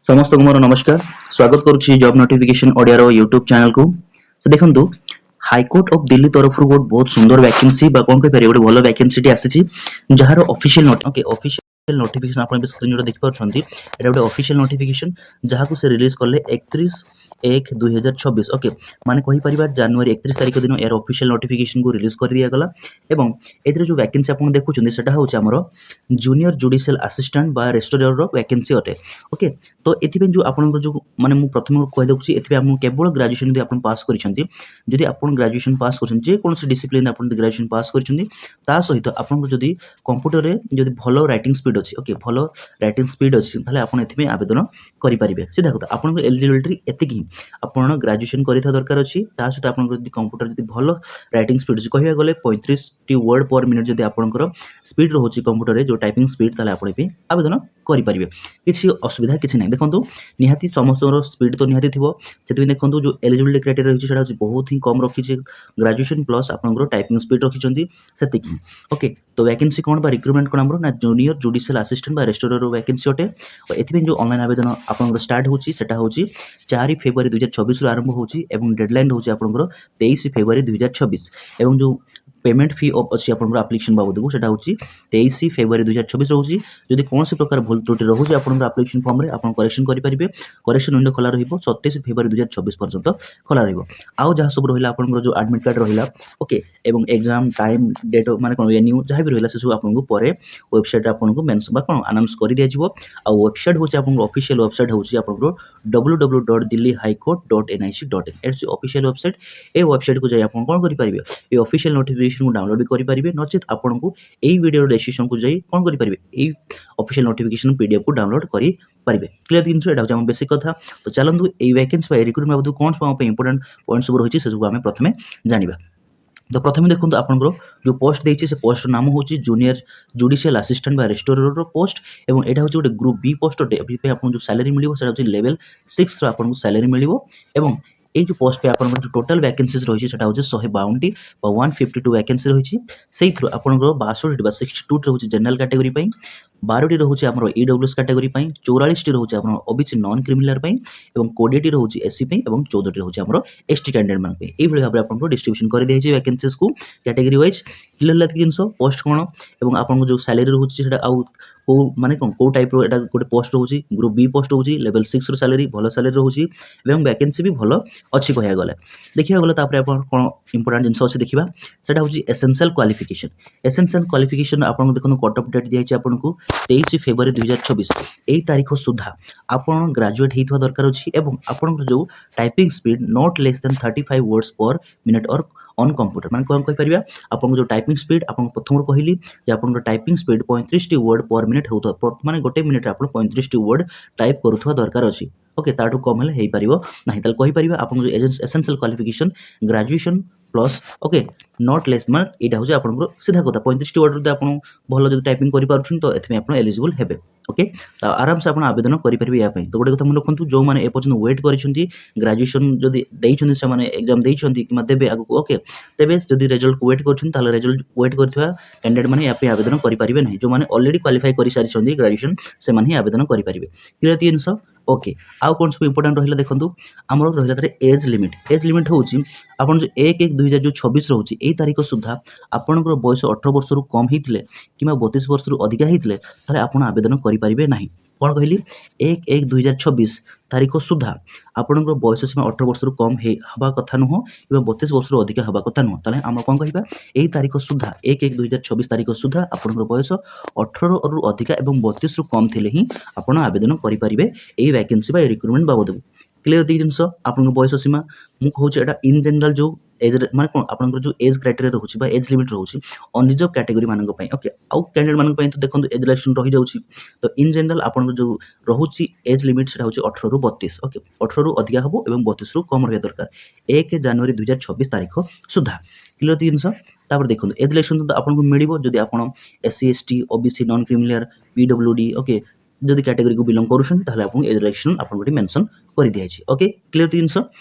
ସମସ୍ତଙ୍କୁ ମୋର ନମସ୍କାର। ସ୍ୱାଗତ କରୁଛି ଜବ୍ ନୋଟିଫିକେସନ ଓଡ଼ିଆର ୟୁଟ୍ୟୁବ ଚ୍ୟାନେଲକୁ। ତ ଦେଖନ୍ତୁ, ହାଇକୋର୍ଟ ଅଫ୍ ଦିଲ୍ଲୀ ତରଫରୁ ବହୁତ ସୁନ୍ଦର ଭ୍ୟାକେନ୍ସି ବା କ'ଣ କହିପାରିବେ ଗୋଟେ ଭଲ ଭ୍ୟାକେନ୍ସିଟି ଆସିଛି, ଯାହାର ଅଫିସିଆଲ ନୋଟିଫିକେସନ ଆପଣ ଏବେ ସ୍କ୍ରିନରେ ଦେଖିପାରୁଛନ୍ତି। ଏଇଟା ଗୋଟେ ଅଫିସିଆଲ ନୋଟିଫିକେସନ ଯାହାକୁ ସେ ରିଲିଜ କଲେ 31/1/2026। ଓକେ, ମାନେ କହିପାରିବା ଜାନୁଆରୀ 31 ତାରିଖ ଦିନ ଏହାର ଅଫିସିଆଲ ନୋଟିଫିକେସନକୁ ରିଲିଜ କରିଦିଆଗଲା। ଏବଂ ଏଥିରେ ଯେଉଁ ଭ୍ୟାକେନ୍ସି ଆପଣ ଦେଖୁଛନ୍ତି ସେଟା ହେଉଛି ଆମର ଜୁନିୟର ଜୁଡ଼ିସିଆଲ ଆସିଷ୍ଟାଣ୍ଟ ବା ରେଜିଷ୍ଟ୍ରାରର ଭ୍ୟାକେନ୍ସି ଅଟେ। ଓକେ, ତ ଏଥିପାଇଁ ଯେଉଁ ଆପଣଙ୍କର ଯେଉଁ ମାନେ ମୁଁ ପ୍ରଥମେ କହିଦେଉଛି, ଏଥିପାଇଁ ଆପଣ କେବଳ ଗ୍ରାଜୁଏସନ୍ ଯଦି ଆପଣ ପାସ୍ କରିଛନ୍ତି, ଯଦି ଆପଣ ଗ୍ରାଜୁଏସନ୍ ପାସ୍ କରିଛନ୍ତି, ଯେକୌଣସି ଡିସିପ୍ଲିନ୍ ଆପଣ ଯଦି ଗ୍ରାଜୁଏସନ୍ ପାସ୍ କରିଛନ୍ତି, ତା ସହିତ ଆପଣଙ୍କର ଯଦି କମ୍ପ୍ୟୁଟରରେ ଯଦି ଭଲ ରାଇଟିଂ ସ୍ପିଡ୍ ଅଛି, ଓକେ, ଭଲ ରାଇଟିଂ ସ୍ପିଡ୍ ଅଛି, ତାହେଲେ ଆପଣ ଏଥିପାଇଁ ଆବେଦନ କରିପାରିବେ। ସିଧା କଥା, ଆପଣଙ୍କ ଏଲିଜିବିଲିଟି ଏତିକି, ଆପଣ ଗ୍ରାଜୁଏସନ୍ କରିଥିବା ଦରକାର ଅଛି, ତା ସହିତ ଆପଣଙ୍କର ଯଦି କମ୍ପ୍ୟୁଟର ଯଦି ଭଲ ରାଇଟିଂ ସ୍ପିଡ୍ ଅଛି, କହିବାକୁ ଗଲେ 35ଟି ୱାର୍ଡ ପର ମିନିଟ୍ ଯଦି ଆପଣଙ୍କର ସ୍ପିଡ୍ ରହୁଛି କମ୍ପ୍ୟୁଟରରେ ଯେଉଁ ଟାଇପିଂ ସ୍ପିଡ୍, ତାହେଲେ ଆପଣ ଏଥିପାଇଁ ଆବେଦନ କରିପାରିବେ। କିଛି ଅସୁବିଧା କିଛି ନାହିଁ। ଦେଖନ୍ତୁ, ନିହାତି ସମସ୍ତଙ୍କର ସ୍ପିଡ୍ ତ ନିହାତି ଥିବ, ସେଥିପାଇଁ ଦେଖନ୍ତୁ ଯେଉଁ ଏଲିଜିବିଲିଟି କ୍ରାଇଟେରିଆ ରହିଛି ସେଟା ହେଉଛି ବହୁତ ହିଁ କମ୍ ରଖିଛି। ଗ୍ରାଜୁଏସନ୍ ପ୍ଲସ୍ ଆପଣଙ୍କର ଟାଇପିଂ ସ୍ପିଡ୍ ରଖିଛନ୍ତି, ସେତିକି। ଓକେ, ତ ଭ୍ୟାକେନ୍ସି କ'ଣ ବା ରିକ୍ରୁଟମେଣ୍ଟ କ'ଣ ଆମର ନା ଜୁନିୟର ଜୁଡ଼ିସିଆଲ ଆସିଷ୍ଟାଣ୍ଟ ବା ରେଜିଷ୍ଟ୍ରାରର ଭ୍ୟାକେନ୍ସି ଅଟେ। ଏଥିପାଇଁ ଯେଉଁ ଅନଲାଇନ୍ ଆବେଦନ ଆପଣଙ୍କର ଷ୍ଟାର୍ଟ ହେଉଛି ସେଟା ହେଉଛି 4 ଫେବୃଆରୀ 2024ରୁ ଆରମ୍ଭ ହେଉଛି ଏବଂ ଡେଡଲାଇନ୍ ହେଉଛି ଆପଣଙ୍କର 23 ଫେବୃଆରୀ 2026। ଏବଂ ଯେଉଁ পেমেন্ট ফি ଅଛି ଆପଣଙ୍କର ଆପ୍ଲିକେସନ ବାବଦକୁ, ସେଟା ହେଉଛି 23 ଫେବୃଆରୀ 2026 ରହୁଛି। ଯଦି କୌଣସି ପ୍ରକାର ଭୁଲ ତ୍ରୁଟି ରହୁଛି ଆପଣଙ୍କର ଆପ୍ଲିକେସନ ଫର୍ମରେ, ଆପଣ କରେକ୍ସନ କରିପାରିବେ। କରେକ୍ସନ ୱିଣ୍ଡୋ ଖୋଲା ରହିବ 27 ଫେବୃଆରୀ 2026 ପର୍ଯ୍ୟନ୍ତ ଖୋଲା ରହିବ। ଆଉ ଯାହା ସବୁ ରହିଲା ଆପଣଙ୍କର ଯେଉଁ ଆଡମିଟ୍ କାର୍ଡ଼ ରହିଲା, ଓକେ, ଏବଂ ଏକ୍ଜାମ ଟାଇମ୍ ଡେଟ୍ ମାନେ କ'ଣ ଏନ୍ୟୁ ଯାହା ବି ରହିଲା ସେସବୁ ଆପଣଙ୍କୁ ପରେ ୱେବସାଇଟ୍ରେ ଆପଣଙ୍କୁ ମେନ୍ସନ୍ ବା କ'ଣ ଆନାଉନ୍ସ କରିଦିଆଯିବ। ଆଉ ୱେବସାଇଟ୍ ହେଉଛି ଆପଣଙ୍କର ଅଫିସିଆଲ ୱେବସାଇଟ୍ ହେଉଛି ଆପଣଙ୍କର www.delhihighcourt.nic.in। ଏଟା ହେଉଛି ଅଫିସିଆଲ ୱେବସାଇଟ୍। ଏ ୱେବସାଇଟ୍କୁ ଯାଇ ଆପଣ କ'ଣ କରିପାରିବେ, এই অফিসিয়াল নোটিফিকেশনକୁ ডাউনଲୋড ବି କରିପାରିବେ, ନଚେତ୍ ଆପଣଙ୍କୁ ଏଇ ଭିଡ଼ିଓର ଡେସ୍କ୍ରିପସନକୁ ଯାଇ କ'ଣ କରିପାରିବେ, ଏଇ ଅଫିସିଆଲ ନୋଟିଫିକେସନ ପିଡିଏଫକୁ ଡାଉନଲୋଡ୍ କରିପାରିବେ। କ୍ଲିୟର ଜିନିଷ, ଏଇଟା ହେଉଛି ଆମ ବେସିକ୍ କଥା। ତ ଚାଲନ୍ତୁ ଏଇ ଭ୍ୟାକେନ୍ସି ବା ରିକ୍ରୁଟମେଣ୍ଟ ବାବଦକୁ କ'ଣ ସବୁ ଆମ ପାଇଁ ଇମ୍ପୋର୍ଟାଣ୍ଟ ପଏଣ୍ଟ ସବୁ ରହିଛି ସେସବୁ ଆମେ ପ୍ରଥମେ ଜାଣିବା। ତ ପ୍ରଥମେ ଦେଖନ୍ତୁ, ଆପଣଙ୍କର ଯେଉଁ ପୋଷ୍ଟ ଦେଇଛି ସେ ପୋଷ୍ଟର ନାମ ହେଉଛି ଜୁନିୟର ଜୁଡ଼ିସିଆଲ ଆସିଷ୍ଟାଣ୍ଟ ବା ରେଜିଷ୍ଟ୍ରାରର ପୋଷ୍ଟ। ଏବଂ ଏଇଟା ହେଉଛି ଗୋଟେ ଗ୍ରୁପ୍ ବି ପୋଷ୍ଟ ଅଟେ। ଏଥିପାଇଁ ଆପଣଙ୍କୁ ଯେଉଁ ସାଲାରୀ ମିଳିବ ସେଟା ହେଉଛି ଲେଭେଲ୍ 6ର ଆପଣଙ୍କୁ ସାଲାରୀ ମିଳିବ। ଏବଂ এই ଯେଉଁ ପୋଷ୍ଟ ପାଇଁ ଆପଣଙ୍କର ଯେଉଁ ଟୋଟାଲ ଭ୍ୟାକେନ୍ସିଜ୍ ରହିଛି ସେଟା ହେଉଛି 152ଟି ବା 152 ଭ୍ୟାକେନ୍ସି ରହିଛି। ସେଇଥିରୁ ଆପଣଙ୍କର 62ଟି ବା 62ଟି ରହୁଛି ଜେନେରାଲ କାଟେଗୋରୀ ପାଇଁ, 12ଟି ରହୁଛି ଆମର ଇଡବ୍ଲ୍ୟୁଏସ୍ କାଟେଗୋରୀ ପାଇଁ, 44ଟି ରହୁଛି ଆମର ଓବିସି ନନ୍ କ୍ରିମିନାଲ ପାଇଁ, ଏବଂ 20ଟି ରହୁଛି ଏସ୍ସି ପାଇଁ, ଏବଂ 14ଟି ରହୁଛି ଆମର ଏସ୍ଟି କ୍ୟାଣ୍ଡିଡେଟ୍ ମାନଙ୍କ ପାଇଁ। এইଭଳି ଭାବରେ ଆପଣଙ୍କୁ ଡିଷ୍ଟ୍ରିବ୍ୟୁସନ କରିଦିଆଯାଇଛି ଭ୍ୟାକେନ୍ସିଜକୁ କ୍ୟାଟେଗୋରୀ ୱାଇଜ୍। କ୍ଲିୟର ହେଲା ଜିନିଷ, ପୋଷ୍ଟ କ'ଣ ଏବଂ ଆପଣଙ୍କ ଯେଉଁ ସାଲାରୀ ରହୁଛି ସେଟା ଆଉ କେଉଁ ମାନେ କ'ଣ କେଉଁ ଟାଇପ୍ର ଏଇଟା ଗୋଟେ ପୋଷ୍ଟ ରହୁଛି। ଗ୍ରୁପ୍ ବି ପୋଷ୍ଟ ରହୁଛି, ଲେଭେଲ୍ 6ର ସାଲାରୀ ଭଲ ସାଲାରୀ ରହୁଛି ଏବଂ ଭ୍ୟାକେନ୍ସି ବି ଭଲ ଅଛି କହିବାକୁ ଗଲେ। ଦେଖିବାକୁ ଗଲେ ତାପରେ ଆପଣ କ'ଣ ଇମ୍ପୋର୍ଟାଣ୍ଟ ଜିନିଷ ଅଛି ଦେଖିବା, ସେଟା ହେଉଛି ଏସେନ୍ସିଆଲ କ୍ୱାଲିଫିକେସନ। ଏସେନ୍ସିଆଲ କ୍ୱାଲିଫିକେସନ ଆପଣଙ୍କୁ ଦେଖନ୍ତୁ କଟ୍ ଅଫ୍ ଡେଟ୍ ଦିଆଯାଇଛି ଆପଣଙ୍କୁ 23 ଫେବୃଆରୀ 2026। ଏହି ତାରିଖ ସୁଦ୍ଧା ଆପଣ ଗ୍ରାଜୁଏଟ୍ ହେଇଥିବା ଦରକାର ଅଛି ଏବଂ ଆପଣଙ୍କର ଯେଉଁ typing speed not less than 35 words per minute or on computer, ମାନେ କ'ଣ କହିପାରିବା, ଆପଣଙ୍କ ଯେଉଁ ଟାଇପିଂ ସ୍ପିଡ୍ ଆପଣଙ୍କୁ ପ୍ରଥମରୁ କହିଲି ଯେ ଆପଣଙ୍କର ଟାଇପିଂ ସ୍ପିଡ୍ 35ଟି ୱାର୍ଡ ପର ମିନିଟ୍ ହେଉଥିବା, ମାନେ ଗୋଟେ ମିନିଟ୍ରେ ଆପଣ 35ଟି ୱାର୍ଡ ଟାଇପ୍ କରୁଥିବା ଦରକାର ଅଛି। ଓକେ, ତାଠୁ କମ୍ ହେଲେ ହେଇପାରିବ ନାହିଁ। ତାହେଲେ କହିପାରିବା ଆପଣଙ୍କ essential qualification graduation plus, okay, not less, ମାନେ ଏଇଟା ହେଉଛି ଆପଣଙ୍କର ସିଧା କଥା 35ଟି ୱାର୍ଡ ଯଦି ଆପଣ ଭଲ ଯଦି ଟାଇପିଂ କରିପାରୁଛନ୍ତି ତ ଏଥିପାଇଁ ଆପଣ ଏଲିଜିବଲ୍ ହେବେ। ଓକେ, ତ ଆରାମସେ ଆପଣ ଆବେଦନ କରିପାରିବେ ଏହା ପାଇଁ। ତ ଗୋଟେ କଥା ମନେ ରଖନ୍ତୁ, ଯେଉଁମାନେ ଏପର୍ଯ୍ୟନ୍ତ ୱେଟ୍ କରିଛନ୍ତି, ଗ୍ରାଜୁଏସନ୍ ଯଦି ଦେଇଛନ୍ତି, ସେମାନେ ଏକ୍ଜାମ୍ ଦେଇଛନ୍ତି କିମ୍ବା ଦେବେ ଆଗକୁ, ଓକେ, ତେବେ ଯଦି ରେଜଲ୍ଟକୁ ୱେଟ୍ କରୁଛନ୍ତି ତାହେଲେ ରେଜଲ୍ଟ ୱେଟ୍ କରିଥିବା କ୍ୟାଣ୍ଡିଡେଟ୍ ମାନେ ଏହା ପାଇଁ ଆବେଦନ କରିପାରିବେ ନାହିଁ। ଯେଉଁମାନେ ଅଲରେଡ଼ି କ୍ୱାଲିଫାଇ କରିସାରିଛନ୍ତି ଗ୍ରାଜୁଏସନ୍, ସେମାନେ ହିଁ ଆବେଦନ କରିପାରିବେ। କ୍ଲିୟର ଜିନିଷ। ଓକେ, ଆଉ କ'ଣ ସବୁ ଇମ୍ପୋର୍ଟାଣ୍ଟ ରହିଲା ଦେଖନ୍ତୁ, ଆମର ରହିଲା ତାର ଏଜ୍ ଲିମିଟ୍। ଏଜ୍ ଲିମିଟ୍ ହେଉଛି ଆପଣ ଯେଉଁ 1/1/2026 ରହୁଛି ଏଇ ତାରିଖ ସୁଦ୍ଧା ଆପଣଙ୍କର ବୟସ 18 ବର୍ଷରୁ କମ୍ ହେଇଥିଲେ କିମ୍ବା 32 ବର୍ଷରୁ ଅଧିକା ହେଇଥିଲେ ତାହେଲେ ଆପଣ ଆବେଦନ କରିପାରିବେ ନାହିଁ। କ'ଣ କହିଲି, 1/1/2026 ତାରିଖ ସୁଦ୍ଧା ଆପଣଙ୍କର ବୟସ ସୀମା 18 ବର୍ଷରୁ କମ୍ ହେବା କଥା ନୁହଁ କିମ୍ବା 32 ବର୍ଷରୁ ଅଧିକା ହେବା କଥା ନୁହଁ। ତାହେଲେ ଆମେ କ'ଣ କହିବା, ଏଇ ତାରିଖ ସୁଦ୍ଧା 1/1/2026 ତାରିଖ ସୁଦ୍ଧା ଆପଣଙ୍କର ବୟସ 18ରୁ ଅଧିକା ଏବଂ 32ରୁ କମ୍ ଥିଲେ ହିଁ ଆପଣ ଆବେଦନ କରିପାରିବେ এই ভ্যাকেন্সি বা এই রিক্রুটমেন্ট বাবদକୁ। କ୍ଲିୟର ଏତିକି ଜିନିଷ। ଆପଣଙ୍କ ବୟସ ସୀମା ମୁଁ କହୁଛି ଏଇଟା ଇନ୍ ଜେନେରାଲ ଯେଉଁ ଏଜ୍ରେ ମାନେ କ'ଣ ଆପଣଙ୍କର ଯେଉଁ ଏଜ୍ କ୍ରାଇଟେରିଆ ରହୁଛି ବା ଏଜ୍ ଲିମିଟ୍ ରହୁଛି ଅନରିଜର୍ଭ କ୍ୟାଟେଗୋରୀ ମାନଙ୍କ ପାଇଁ। ଓକେ, ଆଉ କ୍ୟାଣ୍ଡିଡେଟ୍ ମାନଙ୍କ ପାଇଁ ତ ଦେଖନ୍ତୁ ଏଜ୍ ରିଲାକ୍ସେସନ୍ ରହିଯାଉଛି। ତ ଇନ୍ ଜେନେରାଲ ଆପଣଙ୍କର ଯେଉଁ ରହୁଛି ଏଜ୍ ଲିମିଟ୍ ସେଟା ହେଉଛି 18ରୁ 32। ଓକେ, 18ରୁ ଅଧିକା ହେବ ଏବଂ 32ରୁ କମ୍ ରହିବା ଦରକାର 1 ଜାନୁଆରୀ 2026 ତାରିଖ ସୁଦ୍ଧା। କ୍ଲିୟର ଜିନିଷ। ତାପରେ ଦେଖନ୍ତୁ ଏଜ୍ ରିଲାକ୍ସେସନ୍ ତ ଆପଣଙ୍କୁ ମିଳିବ ଯଦି ଆପଣ SC ST OBC non criminal PWD, okay, ଯଦି କ୍ୟାଟେଗୋରୀକୁ ବିଲଙ୍ଗ କରୁଛନ୍ତି ତାହେଲେ ଆପଣଙ୍କୁ ଏଜ୍ ରିଲାକ୍ସେସନ୍ ଆପଣଙ୍କୁ ଏଠି ମେନସନ୍ କରିଦିଆଯାଇଛି। ଓକେ, କ୍ଲିୟର ଜିନିଷ।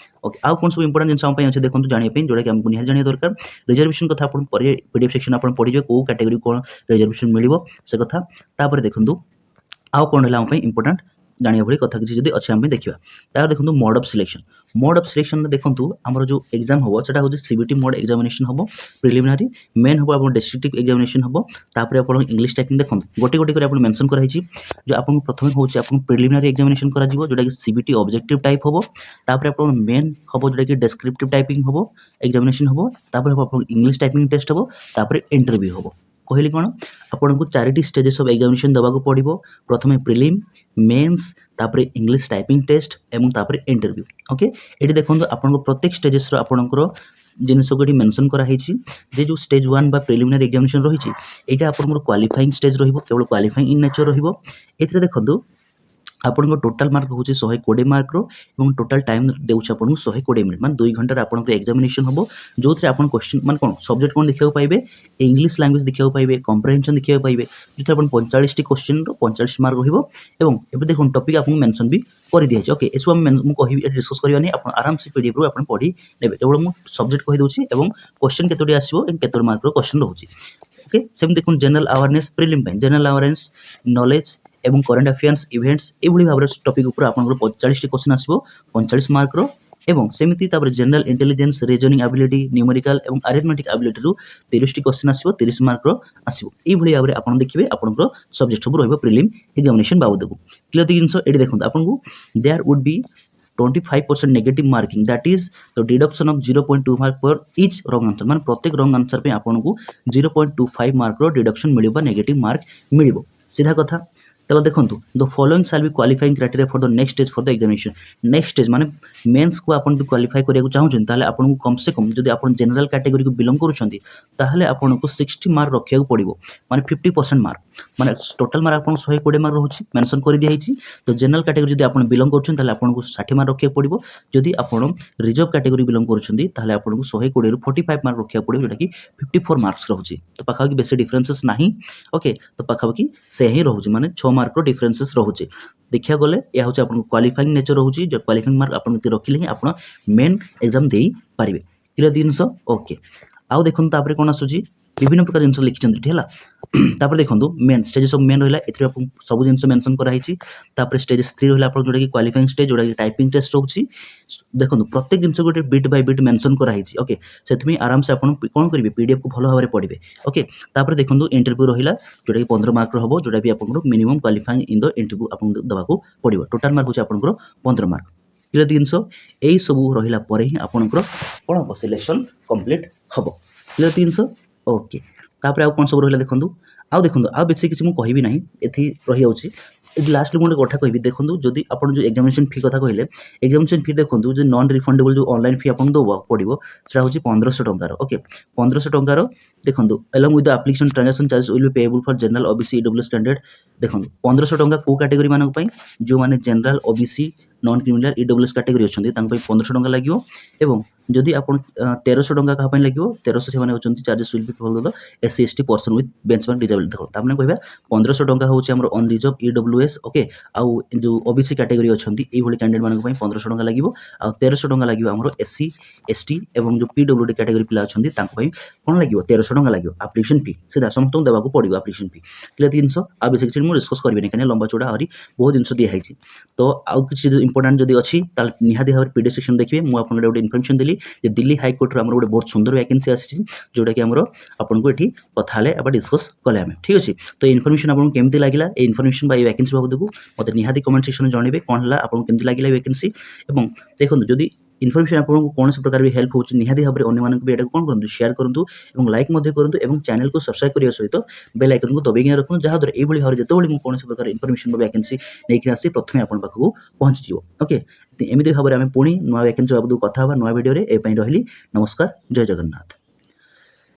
ଓକେ, ଆଉ କ'ଣ ସବୁ ଇମ୍ପୋର୍ଟାଣ୍ଟ ଜିନିଷ ଆମ ପାଇଁ ଅଛି ଦେଖନ୍ତୁ ଜାଣିବା ପାଇଁ, ଯେଉଁଟାକି ଆମକୁ ନିହାତି ଜାଣିବା ଦରକାର। ରିଜର୍ଭେସନ୍ କଥା ଆପଣ ପରେ ପିଡିଏଫ୍ ସେକ୍ସନ୍ ଆପଣ ପଢ଼ିବେ, କେଉଁ କ୍ୟାଟେଗୋରୀ କ'ଣ ରିଜର୍ଭେସନ୍ ମିଳିବ ସେ କଥା। ତାପରେ ଦେଖନ୍ତୁ ଆଉ କ'ଣ ରହିଲା ଆମ ପାଇଁ ଇମ୍ପୋର୍ଟାଣ୍ଟ, ଜାଣିବା ଭଳି କଥା କିଛି ଯଦି ଅଛି ଆମେ ଦେଖିବା। ତାପରେ ଦେଖନ୍ତୁ mode of selection. Mode of ସିଲେକ୍ସନ୍‌ରେ ଦେଖନ୍ତୁ ଆମର ଯେଉଁ ଏକ୍ଜାମ୍ ହେବ ସେଇଟା ହେଉଛି CBT ମୋଡ୍ ଏକ୍ଜାମିନେସନ୍ ହେବ, ପ୍ରିଲିମିନାରୀ, ମେନ୍ ହେବ ଆପଣ ଡେସ୍କ୍ରିପ୍ଟିଭ୍ ଏକ୍ଜାମିନେସନ୍ ହେବ, ତାପରେ ଆପଣ ଇଂଲିଶ ଟାଇପିଂ ଦେଖନ୍ତୁ ଗୋଟେ ଗୋଟେ କରି ଆପଣ ମେନସନ୍ କରାହେଇଛି। ଯେଉଁ ଆପଣଙ୍କୁ ପ୍ରଥମେ ହେଉଛି ଆପଣଙ୍କୁ ପ୍ରିଲିମିନାରୀ ଏକ୍ଜାମିନେସନ୍ କରାଯିବ ଯେଉଁଟାକି CBT ଅବଜେକ୍ଟିଭ୍ ଟାଇପ୍ ହେବ, ତାପରେ ଆପଣ ମେନ୍ ହେବ ଯେଉଁଟାକି ଡେସ୍କ୍ରିପ୍ଟିଭ୍ ଟାଇପିଂ ହେବ ଏକ୍ଜାମିନେସନ୍ ହେବ, ତାପରେ ହେବ ଆପଣଙ୍କ ଇଂଲିଶ ଟାଇପିଂ ଟେଷ୍ଟ ହେବ, ତାପରେ ଇଣ୍ଟରଭ୍ୟୁ ହେବ। କହିଲି କ'ଣ ଆପଣଙ୍କୁ 4ଟି ଷ୍ଟେଜେସ୍ ଅଫ୍ ଏକ୍ଜାମିନେସନ୍ ଦେବାକୁ ପଡ଼ିବ। ପ୍ରଥମେ ପ୍ରିଲିମ୍, মেন্স, তাপরে ইংলিশ টাইপিং টেস্ট এবং তাপরে ইন্টরভিউ। ওকে, এটি দেখুন আপনার প্রত্যেক স্টেজেস আপনার জিনিসকে এটি মেনশন করা হয়েছি যে যে স্টেজ 1 বা প্রিলিমিনারি এক্সামিনেশন রয়েছে এইটা আপনার কোয়ালিফাইং স্টেজ রহব, কেবল কোয়ালিফাইং ইন নেচর রহব। এতে দেখুন ଆପଣଙ୍କ ଟୋଟାଲ୍ ମାର୍କ ହେଉଛି 120 ମାର୍କର ଏବଂ ଟୋଟାଲ୍ ଟାଇମ୍ ଦେଉଛି ଆପଣଙ୍କୁ 120 ମିନିଟ୍, ମାନେ 2 ଘଣ୍ଟାରେ ଆପଣଙ୍କର ଏକ୍ଜାମିନେସନ୍ ହେବ, ଯେଉଁଥିରେ ଆପଣ କ୍ୱେଶ୍ଚିନ୍ ମାନେ କ'ଣ ସବଜେକ୍ଟ କ'ଣ ଦେଖିବାକୁ ପାଇବେ, ଇଂଲିଶ ଲାଙ୍ଗୁଏଜ୍ ଦେଖିବାକୁ ପାଇବେ, କମ୍ପ୍ରେହେନ୍ସନ୍ ଦେଖିବାକୁ ପାଇବେ, ଯେଉଁଥିରେ ଆପଣ 45ଟି କ୍ୱେଶ୍ଚିନ୍ର 45 ମାର୍କ ରହିବ। ଏବଂ ଏବେ ଦେଖନ୍ତୁ ଟପିକ୍ ଆପଣଙ୍କୁ ମେନସନ୍ ବି କରିଦିଆଯାଇଛି। ଓକେ, ଏସବୁ ଆମେ ମୁଁ କହିବି ଏଠି ଡିସ୍କସ୍ କରିବାନି, ଆପଣ ଆରାମସେ PDFରୁ ଆପଣ ପଢ଼ି ନେବେ। କେବଳ ମୁଁ ସବଜେକ୍ଟ କହିଦେଉଛି ଏବଂ କ୍ୱେଶ୍ଚିନ୍ କେତୋଟି ଆସିବ ଏବଂ କେତୋଟି ମାର୍କର କ୍ୱେଶ୍ଚିନ୍ ରହୁଛି। ଓକେ, ସେମିତି ଦେଖନ୍ତୁ ଜେନେରାଲ୍ ଆୱାରନେସ୍ ପ୍ରିଲିମ୍ ପାଇଁ ଜେନେରାଲ୍ ଆୱାରନେସ୍, ନଲେଜ୍ এবং করেন্ট আফেয়ার্স ইভেন্টস এইভাবে ভাবে টপিক উপরে আপনার 45টি কোশ্চিন আসব 45 মার্কর। এবং সেমিতি তারপরে general intelligence, reasoning ability, numerical এবং আরিথমেটিক আবিলিটিরু 30টি কোশ্চিন আসব 30 মার্কর আসব। এইভাবে ভাবে আপনার দেখবে আপনার সবজেক্ট সব রহব প্রিলিম এক্সামিনেশন বাবদକୁ। ক্লিয়ার জিনিস এটি দেখুন আপনার there would be 25% negative marking, that is the deduction of 0.2 mark पर इच रॉन्ग आंसर, मान प्रत्येक रॉन्ग आंसर पे आपको 0.25 मार्क डिडक्शन मिल नेगेटिव मार्क मिल सीधा कथा। তাহলে দেখুন the following shall be qualifying criteria for the next stage for the examination. Next stage माने मेंस को आपन क्वालिफाई करिया चाहूछन ताले आपन को कम से कम जदि आपन जनरल कैटेगरी को बिलोंग करूछंती ताले आपन को 60 मार्क रखिया को पड़िबो, माने 50% मार्क, माने टोटल मार्क आपन 120 मार्क रहउछि मेंशन कर दिया हिछि। तो जनरल कैटेगरी जदि आपन बिलोंग करूछन ताले आपन को 60 मार्क रखिया पड़िबो। जदि आपन रिजर्व कैटेगरी बिलोंग करूछंती ताले आपन को 120 रु 45 मार्क रखिया पड़िबो, जेटा कि 54 मार्क्स रहउछि। तो पाखा कि बेसी डिफरेंसेस नाही। ओके, तो पाखा कि से ही रहउछि, माने 6 मार्क रो डिफरेंसेस रहउछि। देखिया गले या होछि आपन क्वालिफाइंग नेचर रहउछि, जो क्वालिफाइंग मार्क आपन के रखिले ही आपन मेन एग्जाम देई पारिबे। क्लियर जिंस। ओके, आउ देखन तापरे कोन आसुछि विभिन्न प्रकार जिंस लिखिचंती ठीक है। तापर देखंतु मेन स्टेजेस ऑफ मेन रहिला, एथि आपन सब जिंस मेंशन करा हिछि। तापर स्टेजेस 3 रहिला आपन जोडा कि क्वालिफाइंग स्टेज, जोडा कि टाइपिंग टेस्ट रहउछि। देखंतु प्रत्येक जिंस गोटे बिट बाय बिट मेंशन करा हिछि। ओके, सेथि आराम से आपन कोन करिवे पीडीएफ को भलो भाबरे पढिबे। ओके, तापर देखंतु इंटरव्यू रहिला, जोडा कि 15 मार्क रहबो, जोडा भी आपन minimum qualifying in the interview आपन दबाको पडिबो। टोटल मार्क होछि आपन 15 मार्क। क्लियर जिंस एई सब रहिला परे ही आपन कोन हो सिलेक्शन कंप्लीट हबो। क्लियर जिंस। ओके, तापर आउ कोन सब रहिला देखंतु। आउ देखंतु आउ बेसी किछि मु कहिबि नाही, एथि रहि जाउछि। लास्ट में गोटे कथा कहि देखो जदि आप जो एग्जामिनेशन फी कथा कहले, एग्जामिनेशन फी देखो जो नॉन रिफंडेबल जो ऑनलाइन फी आपन दो पड़ो सेटा हूँ 1500 टंकार। ओके, 1500 टंकार देखो along with the application transaction charges will be payable for general OBC EWS candidate. देखो 1500 टंका को कैटेगरी मानक पई, जो माने general OBC non criminal EWS category अच्छी 1500 टंका लगे। एवं जदि आप 1300 टंका क्या लगे 1300 से होती charges will be for the SC ST person with benchmark disable. देखो तामने कहबा 1500 टंका होची हमर ऑन रिजर्व ईडब्ल्यूएस। ओके, आउ जो ओबीसी कैटेगरी अच्छी ये कैंडिडेट मानक 1500 टंका लगे। आ 1300 टंका लगे हमर एससी एसटी एवं जो पीडब्ल्यूडी कैटेगरी पिला अच्छी कौन लगे 1300 टंका लगे एप्लिकेशन फी, सीधा समस्त देवाक पड़ो एप्लिकेशन फी। क्लियर जिनस आ बेसी किसी डिस्कस करेंगे कहीं लंबा चौड़ा आहरी बहुत जिन दिखाई। तो आउ किसी इंपोर्टाट जब अच्छी निहाती भाव पीडीएफ सेक्शन देखिए। मुझे आपको गोटे इनफर्मेशन देली जे दिल्ली हाईकोर्ट आम गोटे बहुत सुंदर वैकेंसी आसी जोटा कि आमर आपको ये कथा डिस्कस कले आम। ठीक अच्छे, तो इनफर्मेशन आपको केमती लगे ये इनफर्मेशन वैकेंसी बाबद को मत निहाती कमेंट सेक्शन जानवे कौन है आपको केमती लगे वैकेंसी। और देखो जदि इनफर्मेशन आपको कौन प्रकार भी हेल्प होची निहाती भाव में अन्य भी एटा कौन करूँ शेयर करूँ और लाइक करूँ और चैनल को सब्सक्राइब करने सहित बेल आइकन को दबाई रखूँ, जहाँद्वारा ये भाव में जिते कौन प्रकार इनफर्मेशन वैकेंसी नहीं आसी प्रथम आप पाखक पहुँची। ओके, एमती भाव में आम पुणी नुआ वैकेंसी बाबद कथा नुआ भिडियो ए रही। नमस्कार, जय जगन्नाथ।